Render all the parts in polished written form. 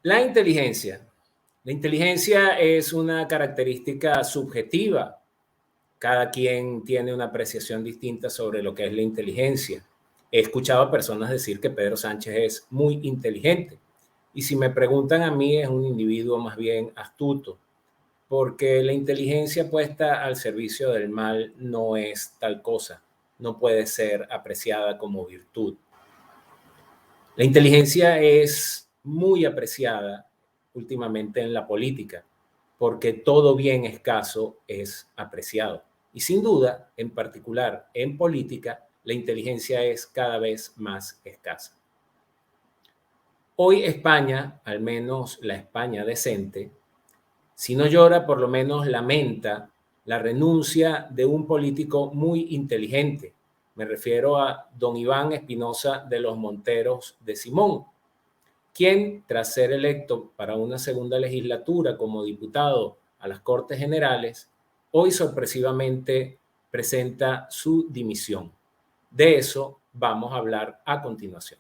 La inteligencia. La inteligencia es una característica subjetiva. Cada quien tiene una apreciación distinta sobre lo que es la inteligencia. He escuchado a personas decir que Pedro Sánchez es muy inteligente. Y si me preguntan a mí, es un individuo más bien astuto, porque la inteligencia puesta al servicio del mal no es tal cosa, no puede ser apreciada como virtud. La inteligencia es muy apreciada últimamente en la política, porque todo bien escaso es apreciado. Y sin duda, en particular en política, la inteligencia es cada vez más escasa. Hoy España, al menos la España decente, si no llora, por lo menos lamenta la renuncia de un político muy inteligente. Me refiero a don Iván Espinosa de los Monteros de Simón, quien, tras ser electo para una segunda legislatura como diputado a las Cortes Generales, hoy sorpresivamente presenta su dimisión. De eso vamos a hablar a continuación.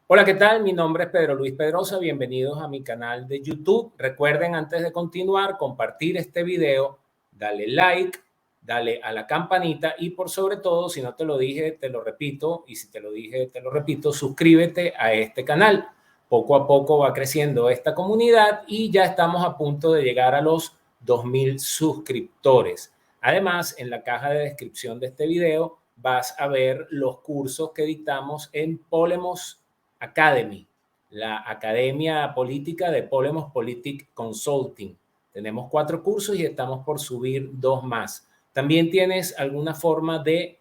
Hola, ¿qué tal? Mi nombre es Pedro Luis Pedrosa. Bienvenidos a mi canal de YouTube. Recuerden, antes de continuar, compartir este video, dale like, dale a la campanita y por sobre todo, si no te lo dije, te lo repito, y si te lo dije, te lo repito, suscríbete a este canal. Poco a poco va creciendo esta comunidad y ya estamos a punto de llegar a los 2000 suscriptores. Además, en la caja de descripción de este video vas a ver los cursos que dictamos en Polemos Academy, la academia política de Polemos Politic Consulting. Tenemos 4 cursos y estamos por subir 2 más. También tienes alguna forma de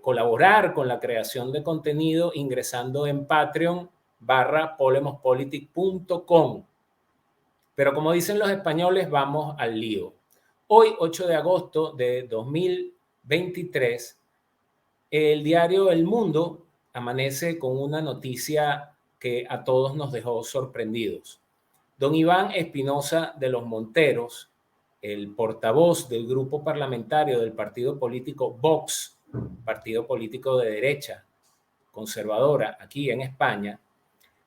colaborar con la creación de contenido ingresando en patreon.polemospolitic.com. Pero como dicen los españoles, vamos al lío. Hoy, 8 de agosto de 2023, el diario El Mundo amanece con una noticia que a todos nos dejó sorprendidos. Don Iván Espinosa de los Monteros, el portavoz del grupo parlamentario del partido político Vox, partido político de derecha conservadora aquí en España,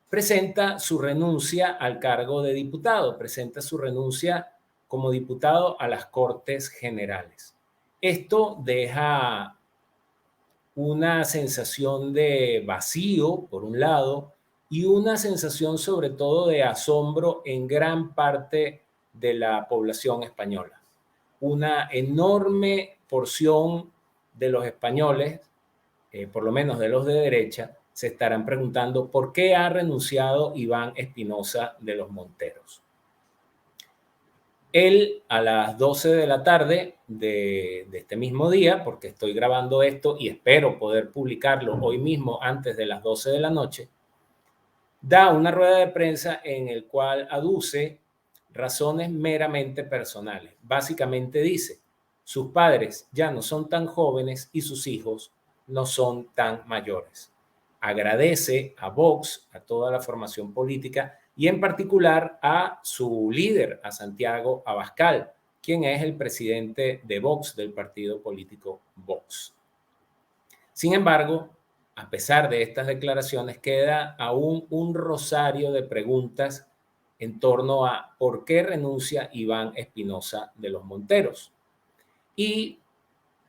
presenta su renuncia al cargo de diputado, presenta su renuncia como diputado a las Cortes Generales. Esto deja una sensación de vacío, por un lado, y una sensación sobre todo de asombro en gran parte de la población española. Una enorme porción de los españoles, por lo menos de los de derecha, se estarán preguntando por qué ha renunciado Iván Espinosa de los Monteros. Él a las 12 de la tarde de este mismo día, porque estoy grabando esto y espero poder publicarlo hoy mismo antes de las 12 de la noche, da una rueda de prensa en el cual aduce razones meramente personales. Básicamente dice, sus padres ya no son tan jóvenes y sus hijos no son tan mayores. Agradece a Vox, a toda la formación política, y en particular a su líder, a Santiago Abascal, quien es el presidente de Vox, del partido político Vox. Sin embargo, a pesar de estas declaraciones, queda aún un rosario de preguntas en torno a por qué renuncia Iván Espinosa de los Monteros. Y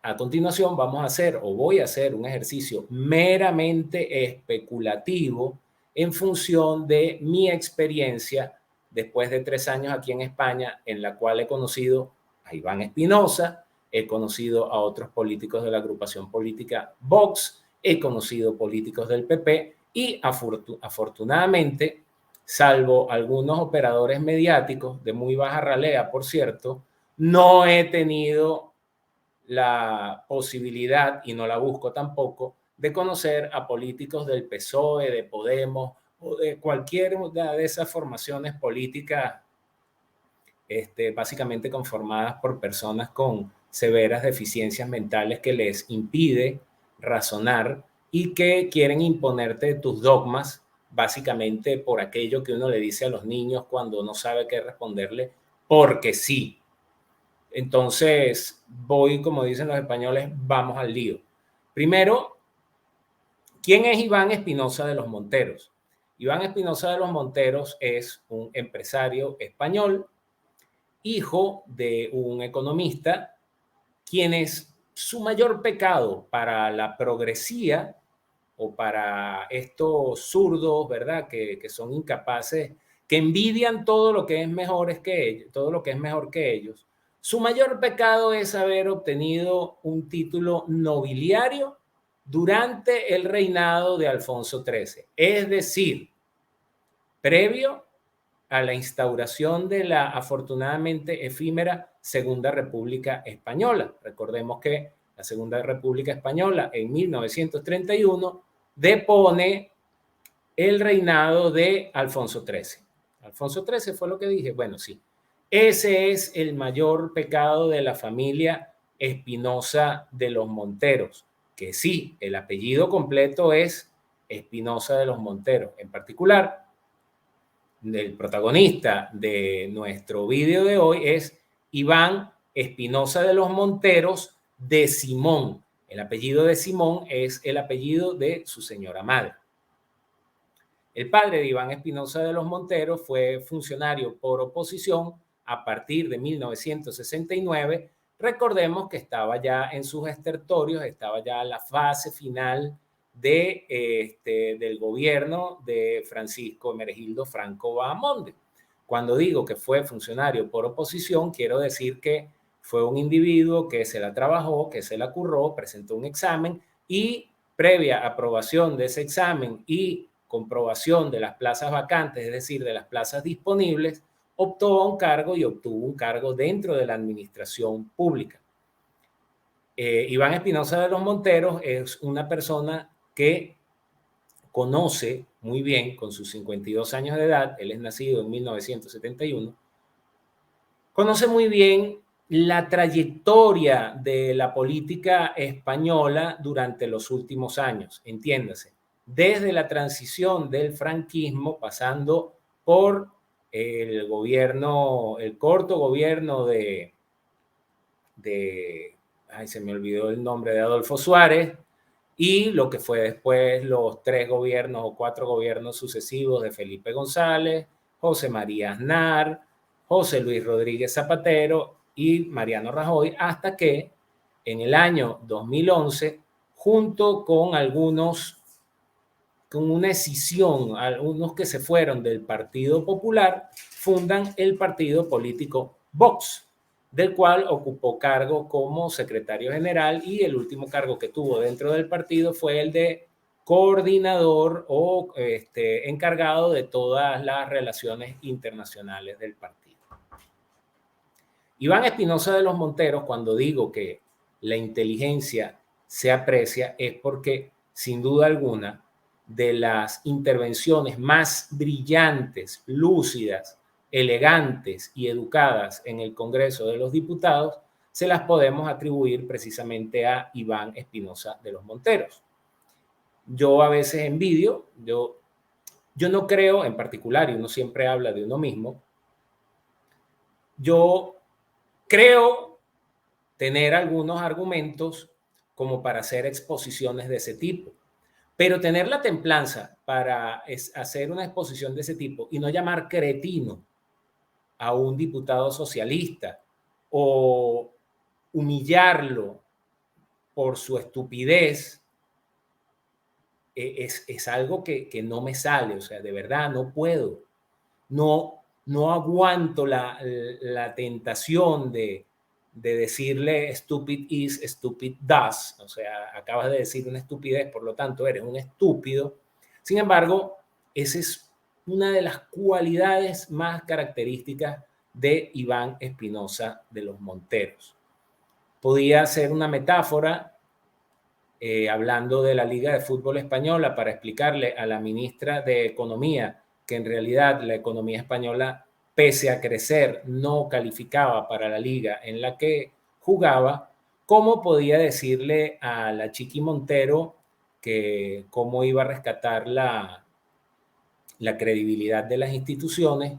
a continuación voy a hacer un ejercicio meramente especulativo en función de mi experiencia después de 3 años aquí en España, en la cual he conocido a Iván Espinosa, he conocido a otros políticos de la agrupación política Vox, he conocido políticos del PP y afortunadamente, salvo algunos operadores mediáticos de muy baja ralea, por cierto, no he tenido la posibilidad, y no la busco tampoco, de conocer a políticos del PSOE, de Podemos o de cualquier de esas formaciones políticas, básicamente conformadas por personas con severas deficiencias mentales que les impide razonar y que quieren imponerte tus dogmas básicamente por aquello que uno le dice a los niños cuando no sabe qué responderle, porque sí. Entonces, voy, como dicen los españoles, vamos al lío. Primero, ¿quién es Iván Espinosa de los Monteros? Iván Espinosa de los Monteros es un empresario español, hijo de un economista, quien es su mayor pecado para la progresía o para estos zurdos, ¿verdad? Que son incapaces, que envidian todo lo que es mejor que ellos, todo lo que es mejor que ellos. Su mayor pecado es haber obtenido un título nobiliario durante el reinado de Alfonso XIII, es decir, previo a la instauración de la afortunadamente efímera Segunda República Española. Recordemos que la Segunda República Española en 1931 depone el reinado de Alfonso XIII. Alfonso XIII fue lo que dije. Bueno, sí. Ese es el mayor pecado de la familia Espinosa de los Monteros, que sí, el apellido completo es Espinosa de los Monteros. En particular, el protagonista de nuestro vídeo de hoy es Iván Espinosa de los Monteros de Simón. El apellido de Simón es el apellido de su señora madre. El padre de Iván Espinosa de los Monteros fue funcionario por oposición a partir de 1969. Recordemos que estaba ya en sus estertorios, estaba ya en la fase final del gobierno de Francisco Hermenegildo Franco Bahamonde. Cuando digo que fue funcionario por oposición, quiero decir que fue un individuo que se la trabajó, que se la curró, presentó un examen y previa aprobación de ese examen y comprobación de las plazas vacantes, es decir, de las plazas disponibles, optó a un cargo y obtuvo un cargo dentro de la administración pública. Iván Espinosa de los Monteros es una persona que conoce muy bien, con sus 52 años de edad, él es nacido en 1971, conoce muy bien la trayectoria de la política española durante los últimos años, entiéndase, desde la transición del franquismo, pasando por el gobierno, el corto gobierno ay, se me olvidó el nombre, de Adolfo Suárez, y lo que fue después los 3 gobiernos o 4 gobiernos sucesivos de Felipe González, José María Aznar, José Luis Rodríguez Zapatero y Mariano Rajoy, hasta que en el año 2011, junto con algunos, con una escisión, algunos que se fueron del Partido Popular, fundan el partido político Vox, del cual ocupó cargo como secretario general, y el último cargo que tuvo dentro del partido fue el de coordinador o encargado de todas las relaciones internacionales del partido. Iván Espinosa de los Monteros, cuando digo que la inteligencia se aprecia, es porque, sin duda alguna, de las intervenciones más brillantes, lúcidas, elegantes y educadas en el Congreso de los Diputados, se las podemos atribuir precisamente a Iván Espinosa de los Monteros. Yo a veces envidio, yo no creo en particular, y uno siempre habla de uno mismo, yo creo tener algunos argumentos como para hacer exposiciones de ese tipo, pero tener la templanza para hacer una exposición de ese tipo y no llamar cretino a un diputado socialista o humillarlo por su estupidez, es algo que no me sale, o sea, de verdad no puedo, no aguanto la tentación de decirle stupid is, stupid does, o sea, acabas de decir una estupidez, por lo tanto eres un estúpido. Sin embargo, esa es una de las cualidades más características de Iván Espinosa de los Monteros. podía ser una metáfora hablando de la Liga de Fútbol Española para explicarle a la ministra de Economía que en realidad la economía española, pese a crecer, no calificaba para la liga en la que jugaba. ¿Cómo podía decirle a la Chiqui Montero que cómo iba a rescatar la credibilidad de las instituciones?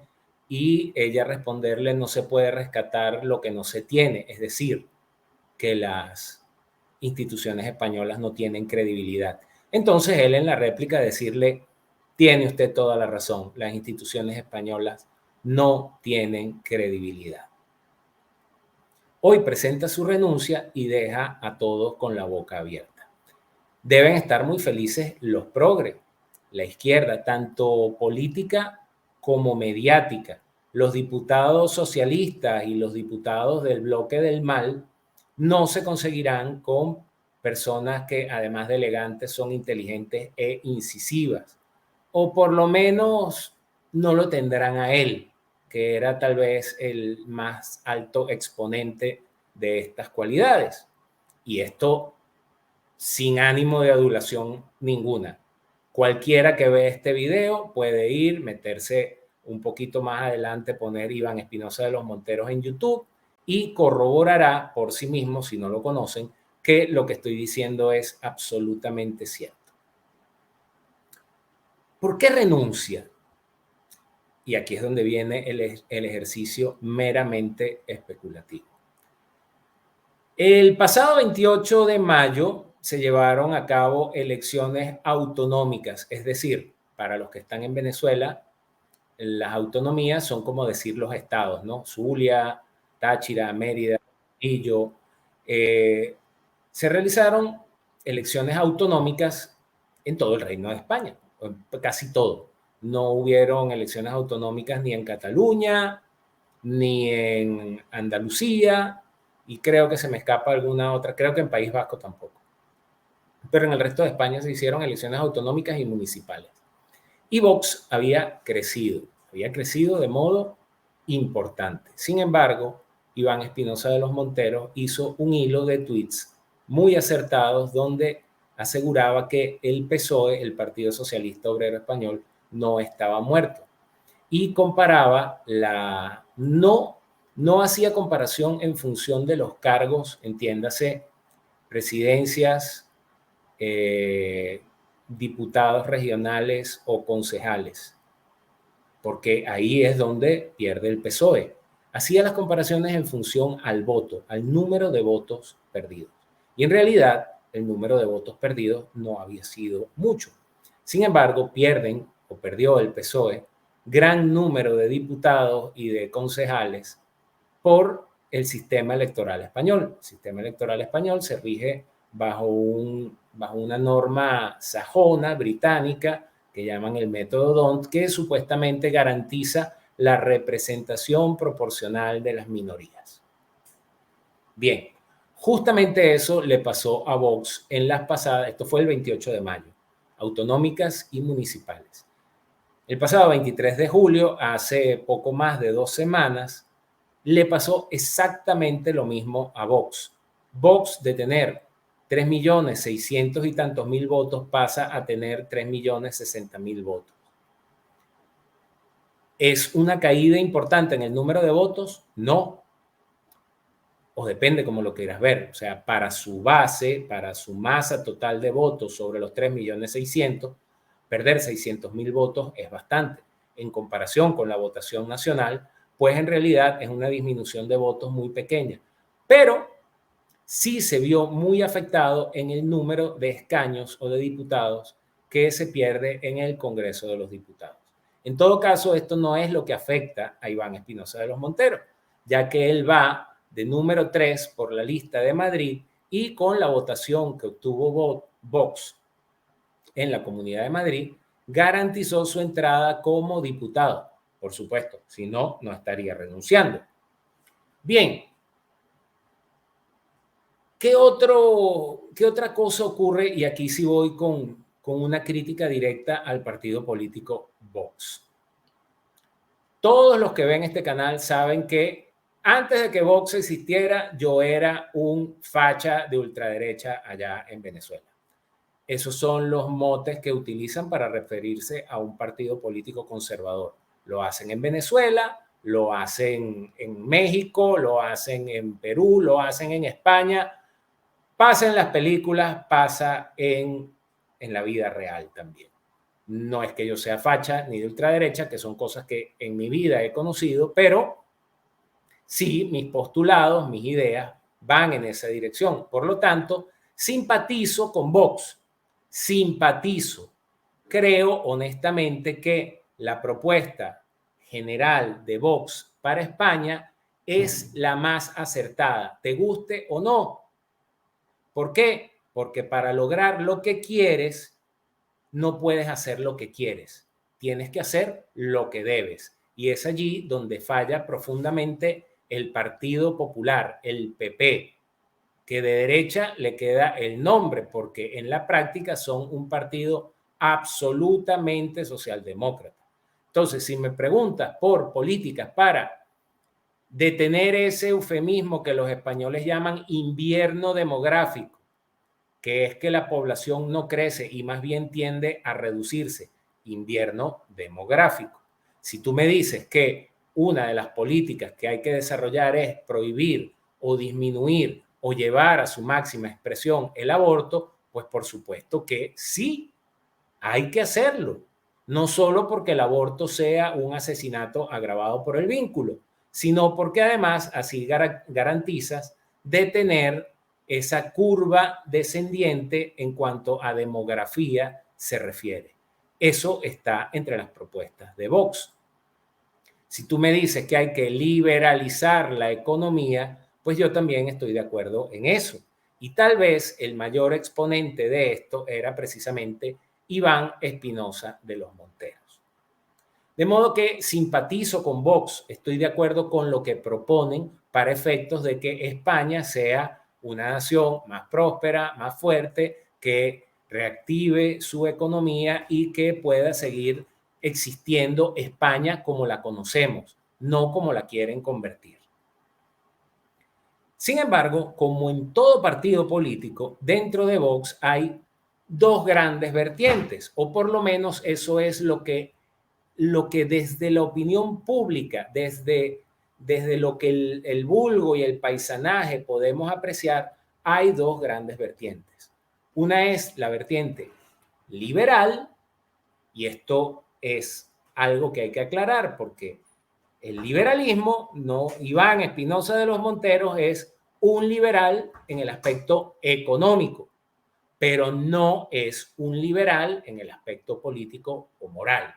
Y ella responderle: no se puede rescatar lo que no se tiene, es decir, que las instituciones españolas no tienen credibilidad. Entonces él en la réplica decirle: tiene usted toda la razón, las instituciones españolas no tienen credibilidad. Hoy presenta su renuncia y deja a todos con la boca abierta. Deben estar muy felices los progres, la izquierda, tanto política como mediática. Los diputados socialistas y los diputados del bloque del mal no se conseguirán con personas que, además de elegantes, son inteligentes e incisivas. O por lo menos no lo tendrán a él, que era tal vez el más alto exponente de estas cualidades. Y esto sin ánimo de adulación ninguna. Cualquiera que ve este video puede ir, meterse un poquito más adelante, poner Iván Espinosa de los Monteros en YouTube y corroborará por sí mismo, si no lo conocen, que lo que estoy diciendo es absolutamente cierto. ¿Por qué renuncia? Y aquí es donde viene el ejercicio meramente especulativo. El pasado 28 de mayo se llevaron a cabo elecciones autonómicas, es decir, para los que están en Venezuela, las autonomías son como decir los estados, ¿no? Zulia, Táchira, Mérida, Trujillo. Se realizaron elecciones autonómicas en todo el Reino de España, casi todo. No hubieron elecciones autonómicas ni en Cataluña, ni en Andalucía, y creo que se me escapa alguna otra, creo que en País Vasco tampoco. Pero en el resto de España se hicieron elecciones autonómicas y municipales. Y Vox había crecido de modo importante. Sin embargo, Iván Espinosa de los Monteros hizo un hilo de tweets muy acertados donde aseguraba que el PSOE, el Partido Socialista Obrero Español, no estaba muerto. Y comparaba no hacía comparación en función de los cargos, entiéndase, presidencias, diputados regionales o concejales, porque ahí es donde pierde el PSOE. Hacía las comparaciones en función al voto, al número de votos perdidos. Y en realidad, el número de votos perdidos no había sido mucho. Sin embargo, perdió el PSOE gran número de diputados y de concejales por el sistema electoral español. El sistema electoral español se rige bajo una norma sajona, británica, que llaman el método D'Hondt, que supuestamente garantiza la representación proporcional de las minorías. Bien, justamente eso le pasó a Vox en las pasadas, esto fue el 28 de mayo, autonómicas y municipales. El pasado 23 de julio, hace poco más de 2 semanas, le pasó exactamente lo mismo a Vox. Vox, de tener 3.600.000 y tantos mil votos, pasa a tener 3.060.000 votos. ¿Es una caída importante en el número de votos? No. O depende cómo lo quieras ver. O sea, para su base, para su masa total de votos sobre los 3.600.000, perder 600.000 votos es bastante. En comparación con la votación nacional, pues en realidad es una disminución de votos muy pequeña. Pero sí se vio muy afectado en el número de escaños o de diputados que se pierde en el Congreso de los Diputados. En todo caso, esto no es lo que afecta a Iván Espinosa de los Monteros, ya que él va de número 3 por la lista de Madrid y con la votación que obtuvo Vox en la Comunidad de Madrid, garantizó su entrada como diputado. Por supuesto, si no, no estaría renunciando. Bien, ¿qué otra cosa ocurre? Y aquí sí voy con una crítica directa al partido político Vox. Todos los que ven este canal saben que Antes de que Vox existiera, yo era un facha de ultraderecha allá en Venezuela. Esos son los motes que utilizan para referirse a un partido político conservador. Lo hacen en Venezuela, lo hacen en México, lo hacen en Perú, lo hacen en España. Pasa en las películas, pasa en la vida real también. No es que yo sea facha ni de ultraderecha, que son cosas que en mi vida he conocido, pero sí, mis postulados, mis ideas van en esa dirección. Por lo tanto, simpatizo con Vox, simpatizo. Creo honestamente que la propuesta general de Vox para España es la más acertada, te guste o no. ¿Por qué? Porque para lograr lo que quieres, no puedes hacer lo que quieres, tienes que hacer lo que debes. Y es allí donde falla profundamente el Partido Popular, el PP, que de derecha le queda el nombre, porque en la práctica son un partido absolutamente socialdemócrata. Entonces, si me preguntas por políticas para detener ese eufemismo que los españoles llaman invierno demográfico, que es que la población no crece y más bien tiende a reducirse, invierno demográfico. Si tú me dices que una de las políticas que hay que desarrollar es prohibir o disminuir o llevar a su máxima expresión el aborto, pues por supuesto que sí, hay que hacerlo. No solo porque el aborto sea un asesinato agravado por el vínculo, sino porque además así garantizas detener esa curva descendiente en cuanto a demografía se refiere. Eso está entre las propuestas de Vox. Si tú me dices que hay que liberalizar la economía, pues yo también estoy de acuerdo en eso. Y tal vez el mayor exponente de esto era precisamente Iván Espinosa de los Monteros. De modo que simpatizo con Vox, estoy de acuerdo con lo que proponen para efectos de que España sea una nación más próspera, más fuerte, que reactive su economía y que pueda seguir existiendo España como la conocemos, no como la quieren convertir. Sin embargo, como en todo partido político, dentro de Vox hay dos grandes vertientes, o por lo menos eso es lo que desde la opinión pública, desde lo que el vulgo y el paisanaje podemos apreciar, hay dos grandes vertientes. Una es la vertiente liberal, y esto es algo que hay que aclarar porque el liberalismo, no, Iván Espinosa de los Monteros es un liberal en el aspecto económico, pero no es un liberal en el aspecto político o moral,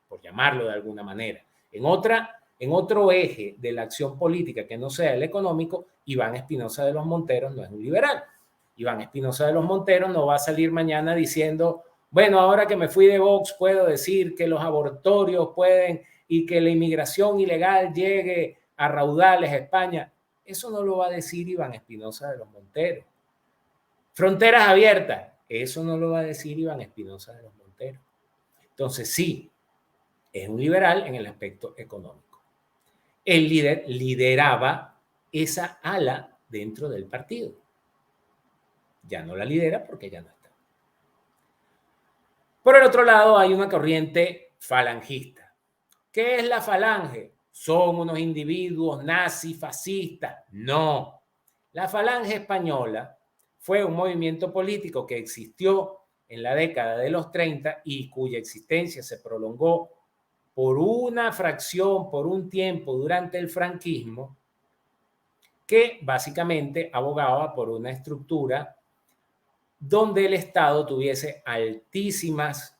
por llamarlo de alguna manera. En otro eje de la acción política que no sea el económico, Iván Espinosa de los Monteros no es un liberal. Iván Espinosa de los Monteros no va a salir mañana diciendo, bueno, ahora que me fui de Vox puedo decir que los abortorios pueden y que la inmigración ilegal llegue a raudales a España. Eso no lo va a decir Iván Espinosa de los Monteros. Fronteras abiertas, eso no lo va a decir Iván Espinosa de los Monteros. Entonces sí, es un liberal en el aspecto económico. El líder lideraba esa ala dentro del partido. Ya no la lidera porque ya no está. Por el otro lado hay una corriente falangista. ¿Qué es la falange? ¿Son unos individuos nazis, fascistas? No. La falange española fue un movimiento político que existió en la década de los 30 y cuya existencia se prolongó por una fracción, por un tiempo durante el franquismo, que básicamente abogaba por una estructura donde el Estado tuviese altísimas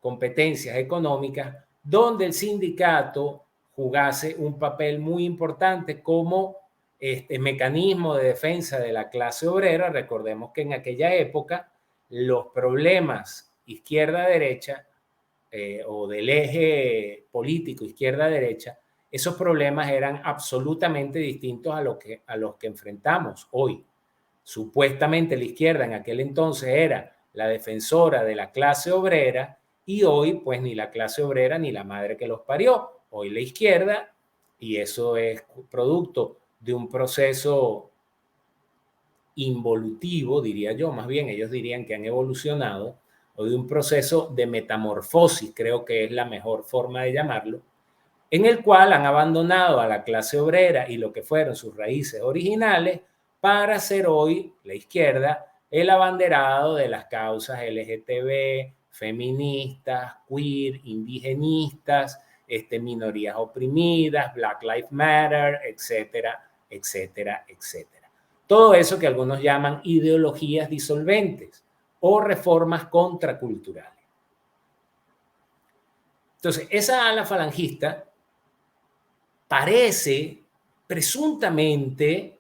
competencias económicas, donde el sindicato jugase un papel muy importante como mecanismo de defensa de la clase obrera. Recordemos que en aquella época los problemas izquierda-derecha o del eje político izquierda-derecha, esos problemas eran absolutamente distintos a los que enfrentamos hoy. Supuestamente la izquierda en aquel entonces era la defensora de la clase obrera y hoy pues ni la clase obrera ni la madre que los parió. Hoy la izquierda y eso es producto de un proceso involutivo, diría yo, más bien ellos dirían que han evolucionado, o de un proceso de metamorfosis, creo que es la mejor forma de llamarlo, en el cual han abandonado a la clase obrera y lo que fueron sus raíces originales para ser hoy la izquierda el abanderado de las causas LGTB, feministas, queer, indigenistas, minorías oprimidas, Black Lives Matter, etcétera, etcétera, etcétera. Todo eso que algunos llaman ideologías disolventes o reformas contraculturales. Entonces, esa ala falangista parece, presuntamente,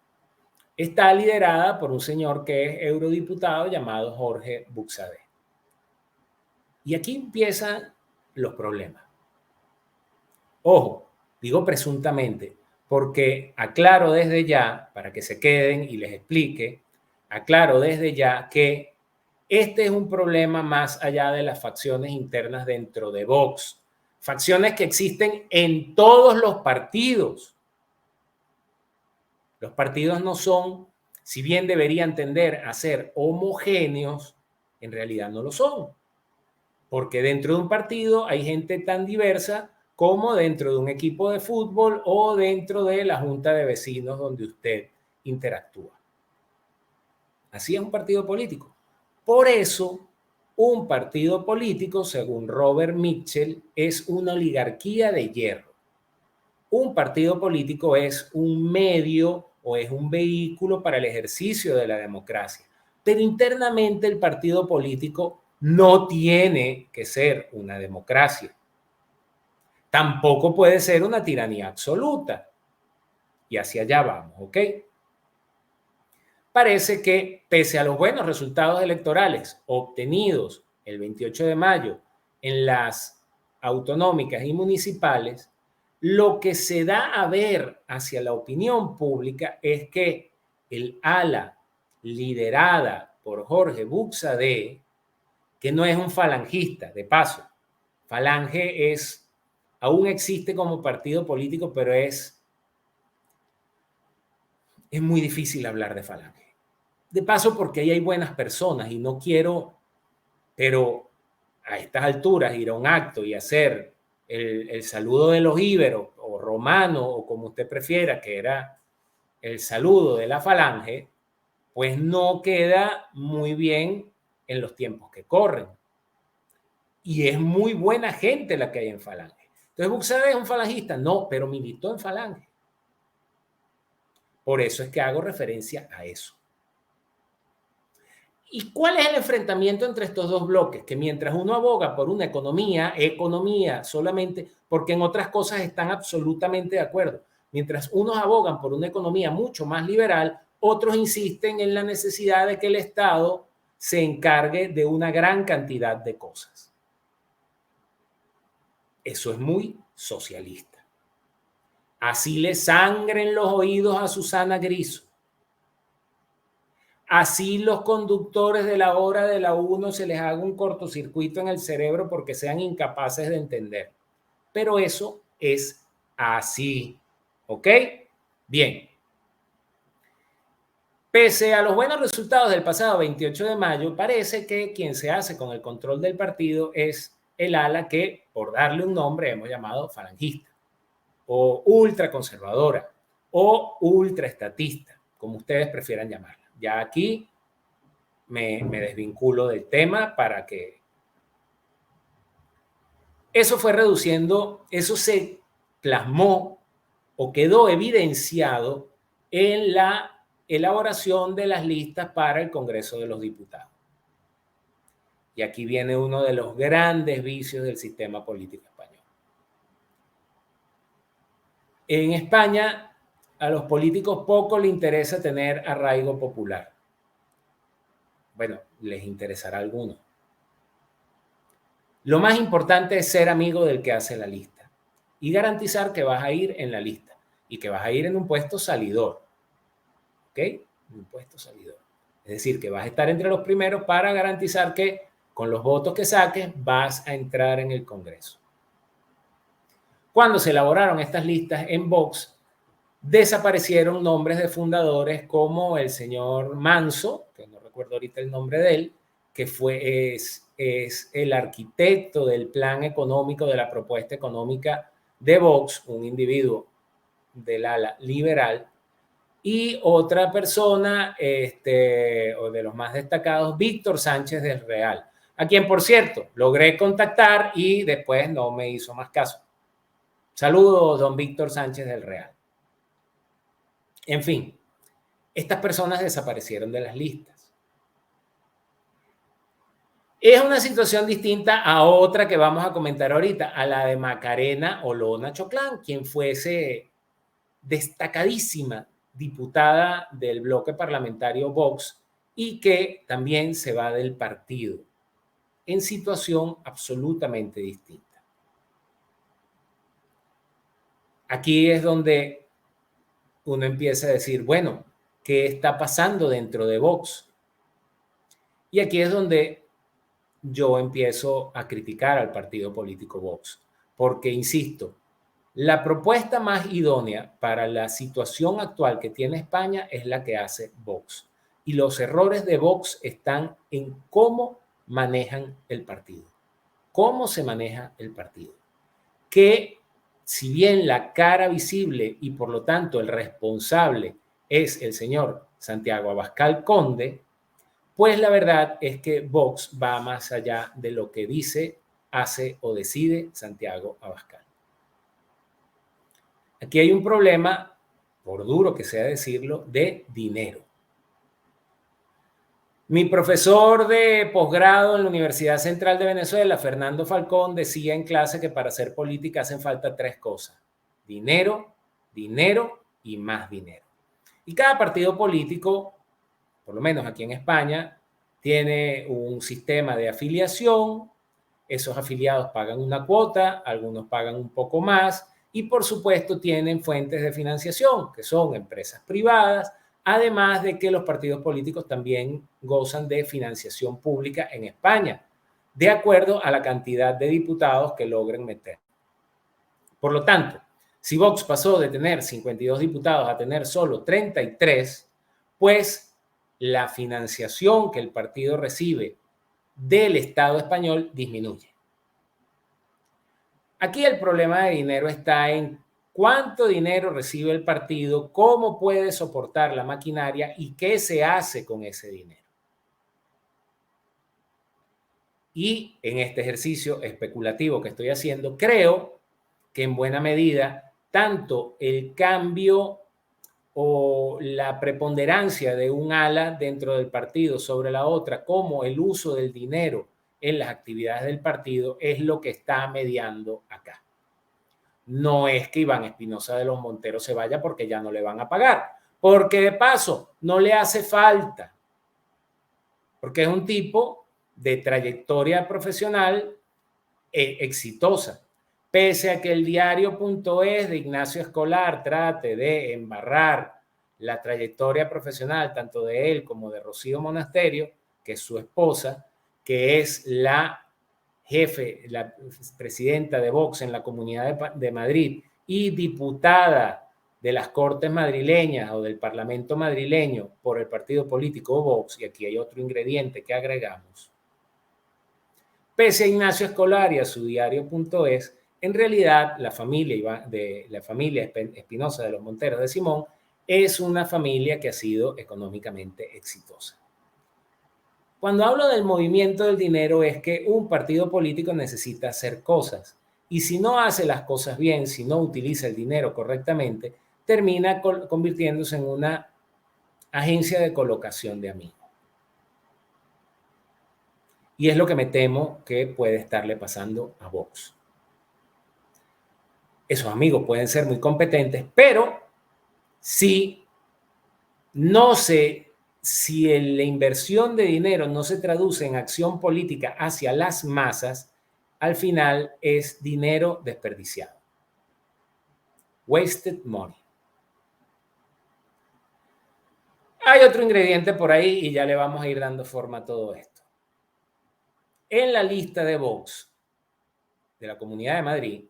está liderada por un señor que es eurodiputado llamado Jorge Buxadé. Y aquí empiezan los problemas. Ojo, digo presuntamente, porque aclaro desde ya, para que se queden y les explique, aclaro desde ya que este es un problema más allá de las facciones internas dentro de Vox, facciones que existen en todos los partidos. Los partidos no son, si bien deberían tender a ser homogéneos, en realidad no lo son. Porque dentro de un partido hay gente tan diversa como dentro de un equipo de fútbol o dentro de la junta de vecinos donde usted interactúa. Así es un partido político. Por eso, un partido político, según Robert Mitchell, es una oligarquía de hierro. Un partido político es un medio o es un vehículo para el ejercicio de la democracia. Pero internamente el partido político no tiene que ser una democracia. Tampoco puede ser una tiranía absoluta. Y hacia allá vamos, ¿ok? Parece que pese a los buenos resultados electorales obtenidos el 28 de mayo en las autonómicas y municipales, lo que se da a ver hacia la opinión pública es que el ala liderada por Jorge Buxadé, que no es un falangista, de paso, Falange aún existe como partido político, pero es muy difícil hablar de Falange. De paso, porque ahí hay buenas personas y no quiero, pero a estas alturas, ir a un acto y hacer el saludo de los íberos o romano o como usted prefiera, que era el saludo de la Falange, pues no queda muy bien en los tiempos que corren. Y es muy buena gente la que hay en Falange. Entonces, ¿Buxadé es un falangista? No, pero militó en Falange. Por eso es que hago referencia a eso. ¿Y cuál es el enfrentamiento entre estos dos bloques? Que mientras uno aboga por una economía solamente, porque en otras cosas están absolutamente de acuerdo, mientras unos abogan por una economía mucho más liberal, otros insisten en la necesidad de que el Estado se encargue de una gran cantidad de cosas. Eso es muy socialista. Así le sangren los oídos a Susana Griso. Así los conductores de la hora de la 1 se les haga un cortocircuito en el cerebro porque sean incapaces de entender. Pero eso es así. ¿Ok? Bien. Pese a los buenos resultados del pasado 28 de mayo, parece que quien se hace con el control del partido es el ala que, por darle un nombre, hemos llamado falangista, o ultraconservadora, o ultraestatista, como ustedes prefieran llamarla. Ya aquí me desvinculo del tema para que eso fue reduciendo, eso se plasmó o quedó evidenciado en la elaboración de las listas para el Congreso de los Diputados. Y aquí viene uno de los grandes vicios del sistema político español. En España, a los políticos poco les interesa tener arraigo popular. Bueno, les interesará a algunos. Lo más importante es ser amigo del que hace la lista y garantizar que vas a ir en la lista y que vas a ir en un puesto salidor. ¿Ok? Un puesto salidor. Es decir, que vas a estar entre los primeros para garantizar que con los votos que saques vas a entrar en el Congreso. Cuando se elaboraron estas listas en Vox, desaparecieron nombres de fundadores como el señor Manso, que no recuerdo ahorita el nombre de él, que es el arquitecto del plan económico, de la propuesta económica de Vox, un individuo del ala liberal, y otra persona, o de los más destacados, Víctor Sánchez del Real, a quien, por cierto, logré contactar y después no me hizo más caso. Saludos, don Víctor Sánchez del Real. En fin, estas personas desaparecieron de las listas. Es una situación distinta a otra que vamos a comentar ahorita, a la de Macarena Olona Choclán, quien fuese destacadísima diputada del bloque parlamentario Vox y que también se va del partido en situación absolutamente distinta. Aquí es donde uno empieza a decir, bueno, ¿qué está pasando dentro de Vox? Y aquí es donde yo empiezo a criticar al partido político Vox, porque, insisto, la propuesta más idónea para la situación actual que tiene España es la que hace Vox. Y los errores de Vox están en cómo manejan el partido. Cómo se maneja el partido. Que si bien la cara visible y por lo tanto el responsable es el señor Santiago Abascal Conde, pues la verdad es que Vox va más allá de lo que dice, hace o decide Santiago Abascal. Aquí hay un problema, por duro que sea decirlo, de dinero. Mi profesor de posgrado en la Universidad Central de Venezuela, Fernando Falcón, decía en clase que para hacer política hacen falta tres cosas: dinero, dinero y más dinero. Y cada partido político, por lo menos aquí en España, tiene un sistema de afiliación. Esos afiliados pagan una cuota, algunos pagan un poco más y, por supuesto, tienen fuentes de financiación, que son empresas privadas, además de que los partidos políticos también gozan de financiación pública en España, de acuerdo a la cantidad de diputados que logren meter. Por lo tanto, si Vox pasó de tener 52 diputados a tener solo 33, pues la financiación que el partido recibe del Estado español disminuye. Aquí el problema de dinero está en cuánto dinero recibe el partido, cómo puede soportar la maquinaria y qué se hace con ese dinero. Y en este ejercicio especulativo que estoy haciendo, creo que en buena medida tanto el cambio o la preponderancia de un ala dentro del partido sobre la otra, como el uso del dinero en las actividades del partido, es lo que está mediando acá. No es que Iván Espinosa de los Monteros se vaya porque ya no le van a pagar, porque de paso no le hace falta, porque es un tipo de trayectoria profesional exitosa. Pese a que el diario.es de Ignacio Escolar trate de embarrar la trayectoria profesional tanto de él como de Rocío Monasterio, que es su esposa, que es la jefe, la presidenta de Vox en la Comunidad de Madrid y diputada de las Cortes madrileñas o del Parlamento madrileño por el partido político Vox, y aquí hay otro ingrediente que agregamos. Pese a Ignacio Escolar y a su diario.es, en realidad la familia Espinosa de los Monteros de Simón es una familia que ha sido económicamente exitosa. Cuando hablo del movimiento del dinero es que un partido político necesita hacer cosas y si no hace las cosas bien, si no utiliza el dinero correctamente, termina convirtiéndose en una agencia de colocación de amigos. Y es lo que me temo que puede estarle pasando a Vox. Esos amigos pueden ser muy competentes, pero si la inversión de dinero no se traduce en acción política hacia las masas, al final es dinero desperdiciado. Wasted money. Hay otro ingrediente por ahí y ya le vamos a ir dando forma a todo esto. En la lista de Vox de la Comunidad de Madrid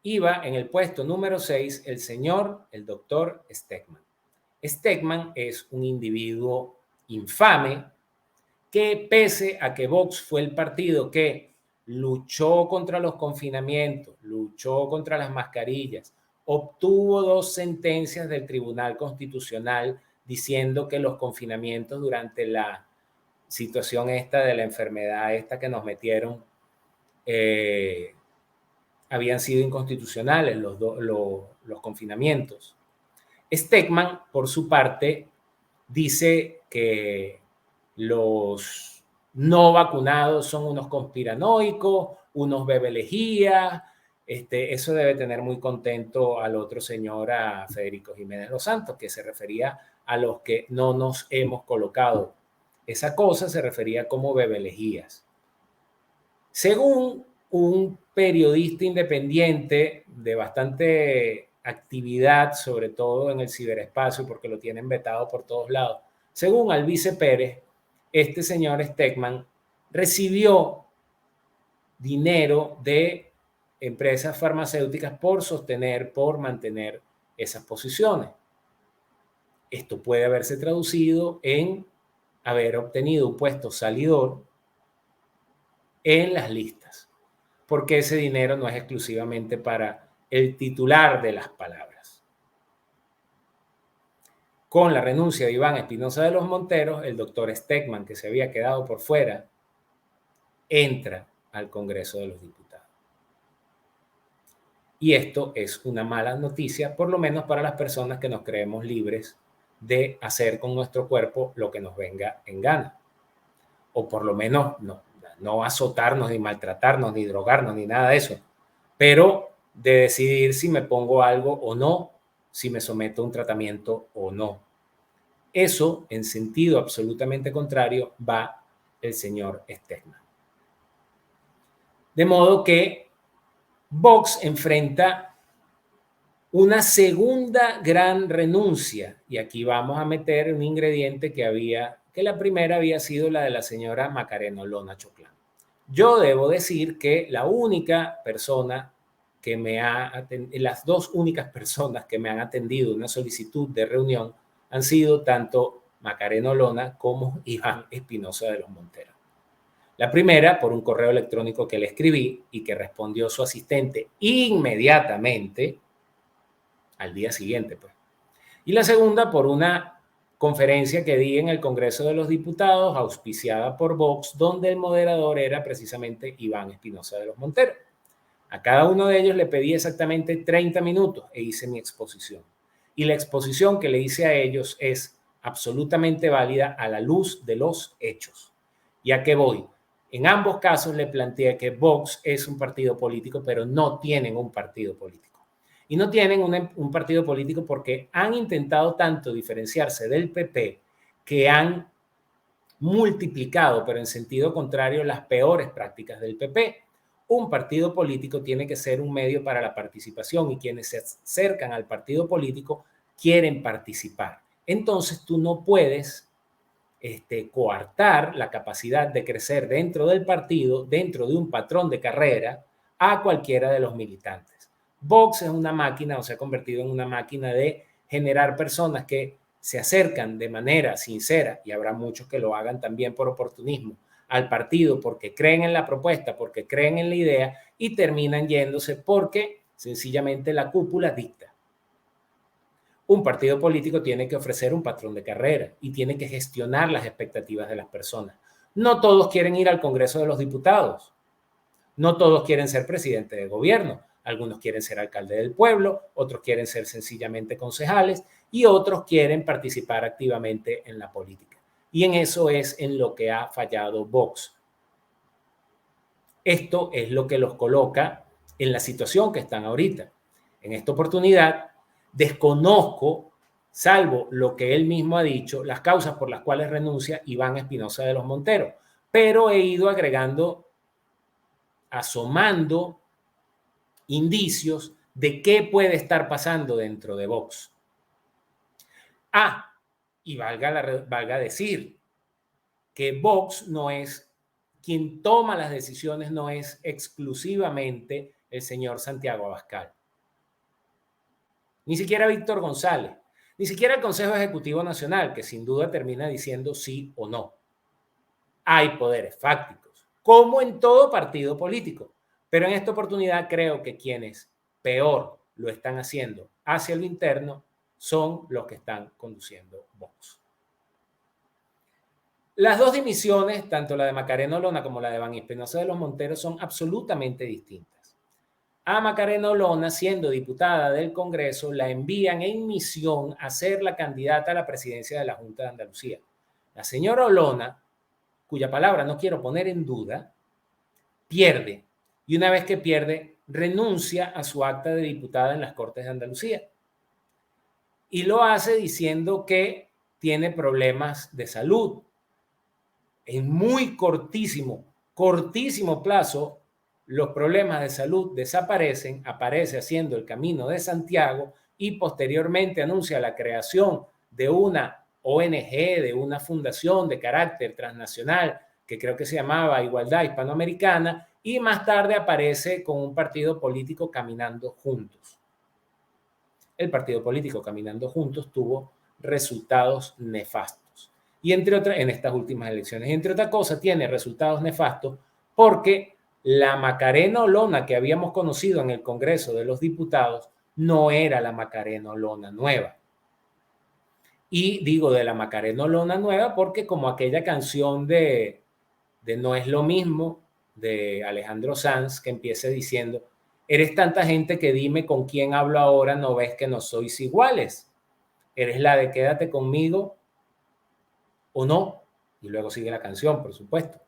iba en el puesto número 6 el doctor Stegman. Stegman es un individuo infame que, pese a que Vox fue el partido que luchó contra los confinamientos, luchó contra las mascarillas, obtuvo 2 sentencias del Tribunal Constitucional diciendo que los confinamientos durante la situación esta de la enfermedad esta que nos metieron habían sido inconstitucionales los confinamientos. Stegman, por su parte, dice que los no vacunados son unos conspiranoicos, unos bebelejías. Eso debe tener muy contento al otro señor, a Federico Jiménez Los Santos, que se refería a los que no nos hemos colocado. Esa cosa se refería como bebelejías. Según un periodista independiente de bastante actividad, sobre todo en el ciberespacio, porque lo tienen vetado por todos lados, según Albice Pérez, este señor Stegman recibió dinero de empresas farmacéuticas por sostener, por mantener esas posiciones. Esto puede haberse traducido en haber obtenido un puesto salidor en las listas, porque ese dinero no es exclusivamente para el titular de las palabras. Con la renuncia de Iván Espinosa de los Monteros, el doctor Stegman, que se había quedado por fuera, entra al Congreso de los Diputados. Y esto es una mala noticia, por lo menos para las personas que nos creemos libres de hacer con nuestro cuerpo lo que nos venga en gana. O por lo menos no azotarnos, ni maltratarnos, ni drogarnos, ni nada de eso. Pero de decidir si me pongo algo o no, si me someto a un tratamiento o no. Eso, en sentido absolutamente contrario, va el señor Stegman. De modo que Vox enfrenta una segunda gran renuncia, y aquí vamos a meter un ingrediente que la primera había sido la de la señora Macarena Olona Choclán. Yo debo decir que la única persona que las 2 únicas personas que me han atendido una solicitud de reunión han sido tanto Macarena Olona como Iván Espinosa de los Monteros. La primera por un correo electrónico que le escribí y que respondió su asistente inmediatamente al día siguiente, pues. Y la segunda por una conferencia que di en el Congreso de los Diputados, auspiciada por Vox, donde el moderador era precisamente Iván Espinosa de los Monteros. A cada uno de ellos le pedí exactamente 30 minutos e hice mi exposición. Y la exposición que le hice a ellos es absolutamente válida a la luz de los hechos. ¿Y a qué voy? En ambos casos le planteé que Vox es un partido político, pero no tienen un partido político. Y no tienen un partido político porque han intentado tanto diferenciarse del PP que han multiplicado, pero en sentido contrario, las peores prácticas del PP. Un partido político tiene que ser un medio para la participación y quienes se acercan al partido político quieren participar. Entonces tú no puedes coartar la capacidad de crecer dentro del partido, dentro de un patrón de carrera, a cualquiera de los militantes. Vox es una máquina o se ha convertido en una máquina de generar personas que se acercan de manera sincera, y habrá muchos que lo hagan también por oportunismo, al partido porque creen en la propuesta, porque creen en la idea y terminan yéndose porque sencillamente la cúpula dicta. Un partido político tiene que ofrecer un patrón de carrera y tiene que gestionar las expectativas de las personas. No todos quieren ir al Congreso de los Diputados. No todos quieren ser presidente de gobierno. Algunos quieren ser alcalde del pueblo, otros quieren ser sencillamente concejales y otros quieren participar activamente en la política. Y en eso es en lo que ha fallado Vox. Esto es lo que los coloca en la situación que están ahorita. En esta oportunidad, desconozco, salvo lo que él mismo ha dicho, las causas por las cuales renuncia Iván Espinosa de los Monteros, pero he ido agregando, asomando indicios de qué puede estar pasando dentro de Vox. Y valga decir que Vox no es quien toma las decisiones, no es exclusivamente el señor Santiago Abascal. ni siquiera Víctor González, ni siquiera el Consejo Ejecutivo Nacional, que sin duda termina diciendo sí o no. Hay poderes fácticos, como en todo partido político, pero en esta oportunidad creo que quienes peor lo están haciendo hacia lo interno son los que están conduciendo Vox. Las dos dimisiones, tanto la de Macarena Olona como la de Iván Espinosa de los Monteros, son absolutamente distintas. A Macarena Olona, siendo diputada del Congreso, la envían en misión a ser la candidata a la presidencia de la Junta de Andalucía. La señora Olona, cuya palabra no quiero poner en duda, pierde. Y una vez que pierde, renuncia a su acta de diputada en las Cortes de Andalucía. Y lo hace diciendo que tiene problemas de salud. En muy cortísimo plazo, los problemas de salud desaparecen, aparece haciendo el Camino de Santiago y posteriormente anuncia la creación de una ONG, de una fundación de carácter transnacional que creo que se llamaba Igualdad Hispanoamericana, y más tarde aparece con un partido político Caminando Juntos. El partido político Caminando Juntos tuvo resultados nefastos. Y entre otras, en estas últimas elecciones, entre otras cosas, tiene resultados nefastos porque la Macarena Olona que habíamos conocido en el Congreso de los Diputados no era la Macarena Olona nueva. Y digo de la Macarena Olona nueva porque como aquella canción de No es lo mismo, de Alejandro Sanz, que empieza diciendo, eres tanta gente que dime con quién hablo ahora, no ves que no sois iguales. Eres la de quédate conmigo o no. Y luego sigue la canción, por supuesto.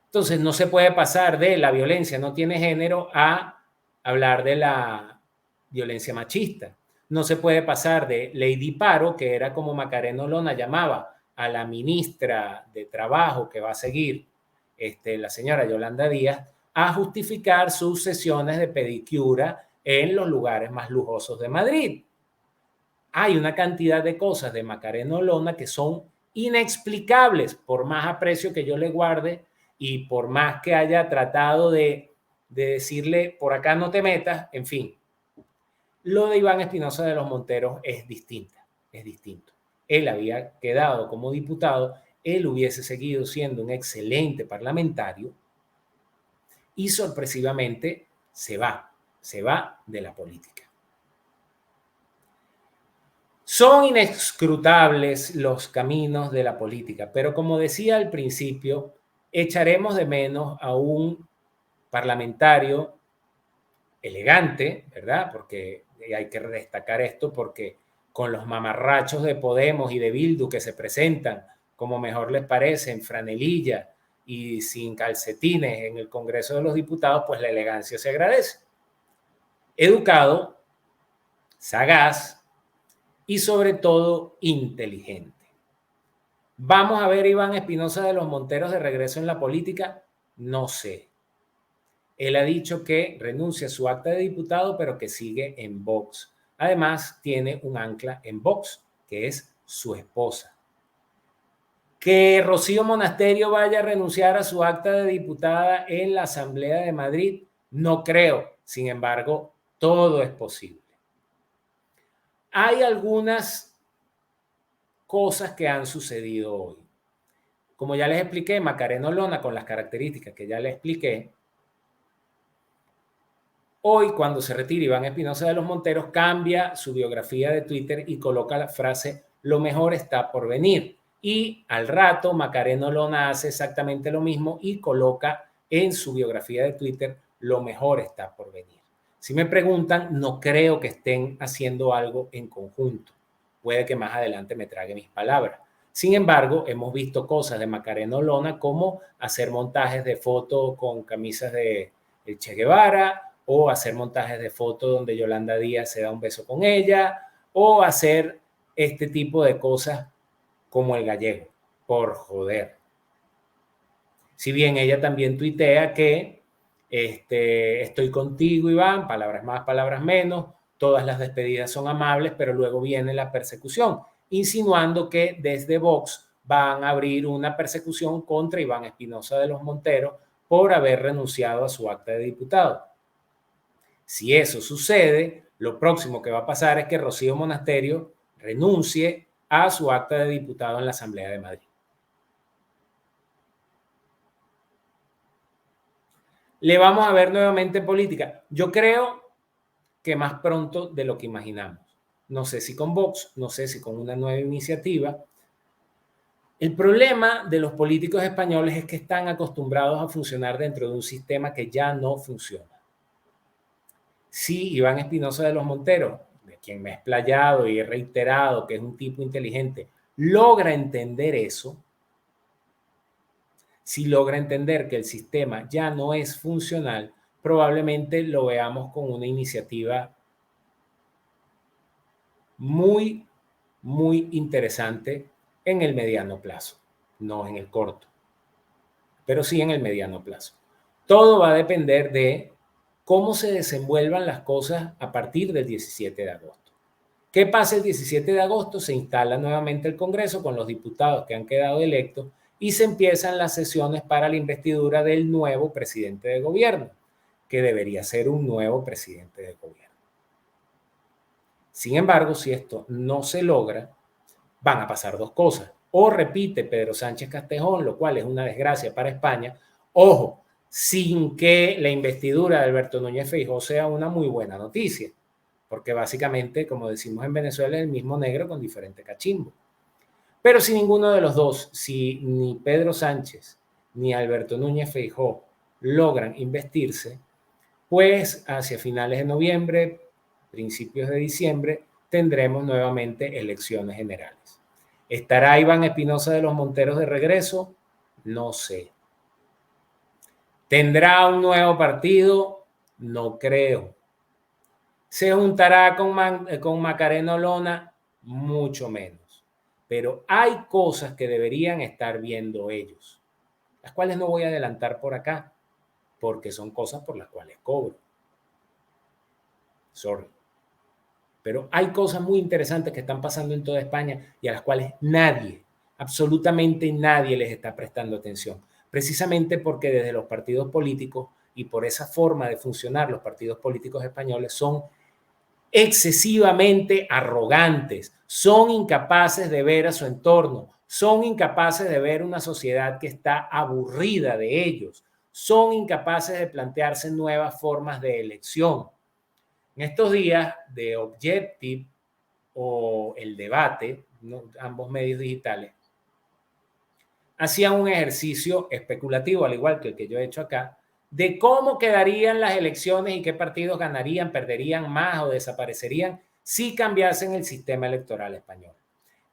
Entonces no se puede pasar de la violencia no tiene género a hablar de la violencia machista. No se puede pasar de Lady Paro, que era como Macarena Olona llamaba a la ministra de Trabajo que va a seguir, la señora Yolanda Díaz, a justificar sus sesiones de pedicura en los lugares más lujosos de Madrid. Hay una cantidad de cosas de Macarena Olona que son inexplicables, por más aprecio que yo le guarde y por más que haya tratado de decirle por acá no te metas, en fin. Lo de Iván Espinosa de los Monteros es distinto. Él había quedado como diputado, él hubiese seguido siendo un excelente parlamentario y sorpresivamente se va de la política. Son inescrutables los caminos de la política, pero como decía al principio, echaremos de menos a un parlamentario elegante, ¿verdad? Porque hay que destacar esto, porque con los mamarrachos de Podemos y de Bildu que se presentan como mejor les parece, en franelilla y sin calcetines en el Congreso de los Diputados, pues la elegancia se agradece. Educado, sagaz y sobre todo inteligente. ¿Vamos a ver a Iván Espinosa de los Monteros de regreso en la política? No sé. Él ha dicho que renuncia a su acta de diputado, pero que sigue en Vox. Además, tiene un ancla en Vox, que es su esposa. Que Rocío Monasterio vaya a renunciar a su acta de diputada en la Asamblea de Madrid, no creo. Sin embargo, todo es posible. Hay algunas cosas que han sucedido hoy. Como ya les expliqué, Macarena Olona, con las características que ya les expliqué, hoy, cuando se retira Iván Espinosa de los Monteros, cambia su biografía de Twitter y coloca la frase "lo mejor está por venir". Y al rato, Macarena Olona hace exactamente lo mismo y coloca en su biografía de Twitter "lo mejor está por venir". Si me preguntan, no creo que estén haciendo algo en conjunto. Puede que más adelante me trague mis palabras. Sin embargo, hemos visto cosas de Macarena Olona como hacer montajes de fotos con camisas de Che Guevara, o hacer montajes de fotos donde Yolanda Díaz se da un beso con ella, o hacer este tipo de cosas como el gallego, por joder. Si bien ella también tuitea que estoy contigo, Iván, palabras más, palabras menos, todas las despedidas son amables, pero luego viene la persecución, insinuando que desde Vox van a abrir una persecución contra Iván Espinosa de los Monteros por haber renunciado a su acta de diputado. Si eso sucede, Lo próximo que va a pasar es que Rocío Monasterio renuncie a su acta de diputado en la Asamblea de Madrid. Le vamos a ver nuevamente en política. Yo creo que más pronto de lo que imaginamos. No sé si con Vox, no sé si con una nueva iniciativa. El problema de los políticos españoles es que están acostumbrados a funcionar dentro de un sistema que ya no funciona. Sí, Iván Espinosa de los Monteros, de quien me he explayado y he reiterado que es un tipo inteligente, logra entender eso, si logra entender que el sistema ya no es funcional, probablemente lo veamos con una iniciativa muy, muy interesante en el mediano plazo, no en el corto, pero sí en el mediano plazo. Todo va a depender de cómo se desenvuelvan las cosas a partir del 17 de agosto. ¿Qué pasa el 17 de agosto? Se instala nuevamente el Congreso con los diputados que han quedado electos y se empiezan las sesiones para la investidura del nuevo presidente de gobierno, que debería ser un nuevo presidente de gobierno. Sin embargo, si esto no se logra, van a pasar dos cosas. O repite Pedro Sánchez Castejón, lo cual es una desgracia para España. Ojo, sin que la investidura de Alberto Núñez Feijóo sea una muy buena noticia, porque básicamente, como decimos en Venezuela, es el mismo negro con diferente cachimbo. Pero si ninguno de los dos, si ni Pedro Sánchez ni Alberto Núñez Feijóo logran investirse, pues hacia finales de noviembre, principios de diciembre, tendremos nuevamente elecciones generales. ¿Estará Iván Espinosa de los Monteros de regreso? No sé. ¿Tendrá un nuevo partido? No creo. ¿Se juntará con Macarena Olona? Mucho menos. Pero hay cosas que deberían estar viendo ellos, las cuales no voy a adelantar por acá, porque son cosas por las cuales cobro. Sorry. Pero hay cosas muy interesantes que están pasando en toda España y a las cuales nadie, absolutamente nadie les está prestando atención. Precisamente porque desde los partidos políticos y por esa forma de funcionar los partidos políticos españoles son excesivamente arrogantes, son incapaces de ver a su entorno, son incapaces de ver una sociedad que está aburrida de ellos, son incapaces de plantearse nuevas formas de elección. En estos días de Objective o El Debate, ¿no? Ambos medios digitales, hacían un ejercicio especulativo, al igual que el que yo he hecho acá, de cómo quedarían las elecciones y qué partidos ganarían, perderían más o desaparecerían si cambiasen el sistema electoral español.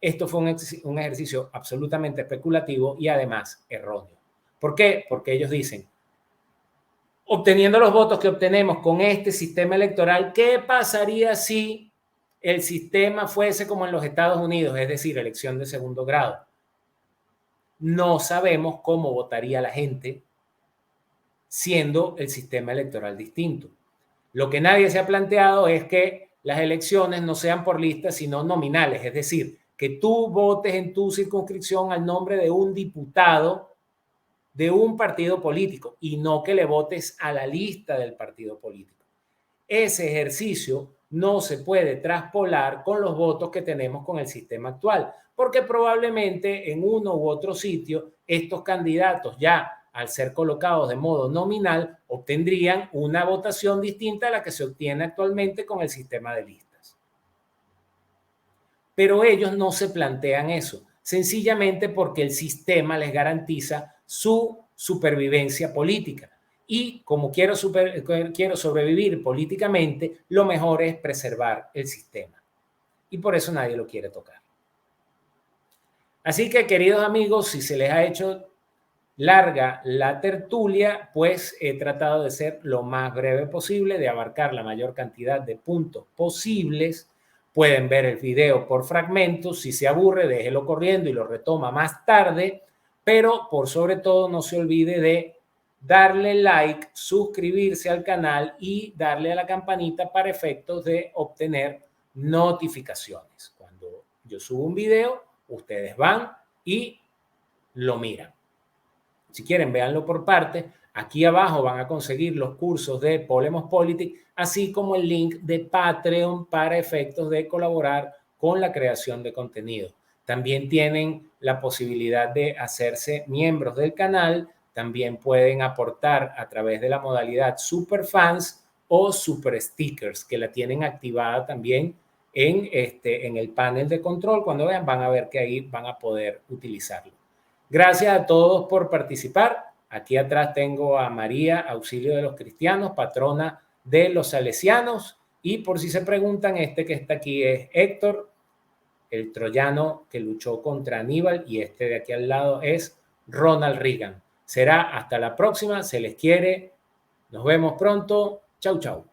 Esto fue un ejercicio absolutamente especulativo y además erróneo. ¿Por qué? Porque ellos dicen, obteniendo los votos que obtenemos con este sistema electoral, ¿qué pasaría si el sistema fuese como en los Estados Unidos, es decir, elección de segundo grado? No sabemos cómo votaría la gente siendo el sistema electoral distinto. Lo que nadie se ha planteado es que las elecciones no sean por listas, sino nominales, es decir, que tú votes en tu circunscripción al nombre de un diputado de un partido político y no que le votes a la lista del partido político. Ese ejercicio no se puede traspolar con los votos que tenemos con el sistema actual, porque probablemente en uno u otro sitio estos candidatos ya al ser colocados de modo nominal obtendrían una votación distinta a la que se obtiene actualmente con el sistema de listas. Pero ellos no se plantean eso, sencillamente porque el sistema les garantiza su supervivencia política. Y como quiero sobrevivir políticamente, lo mejor es preservar el sistema. Y por eso nadie lo quiere tocar. Así que, queridos amigos, si se les ha hecho larga la tertulia, pues he tratado de ser lo más breve posible, de abarcar la mayor cantidad de puntos posibles. Pueden ver el video por fragmentos. Si se aburre, déjelo corriendo y lo retoma más tarde. Pero por sobre todo, no se olvide de darle like, suscribirse al canal y darle a la campanita para efectos de obtener notificaciones. Cuando yo subo un video, ustedes van y lo miran. Si quieren, véanlo por partes. Aquí abajo van a conseguir los cursos de Polemos Politics, así como el link de Patreon para efectos de colaborar con la creación de contenido. También tienen la posibilidad de hacerse miembros del canal. También pueden aportar a través de la modalidad Superfans o Super Stickers, que la tienen activada también en el panel de control. Cuando vean, van a ver que ahí van a poder utilizarlo. Gracias a todos por participar. Aquí atrás tengo a María, Auxilio de los Cristianos, patrona de los Salesianos. Y por si se preguntan, este que está aquí es Héctor, el troyano que luchó contra Aníbal, y este de aquí al lado es Ronald Reagan. Será hasta la próxima, se les quiere, nos vemos pronto, chau chau.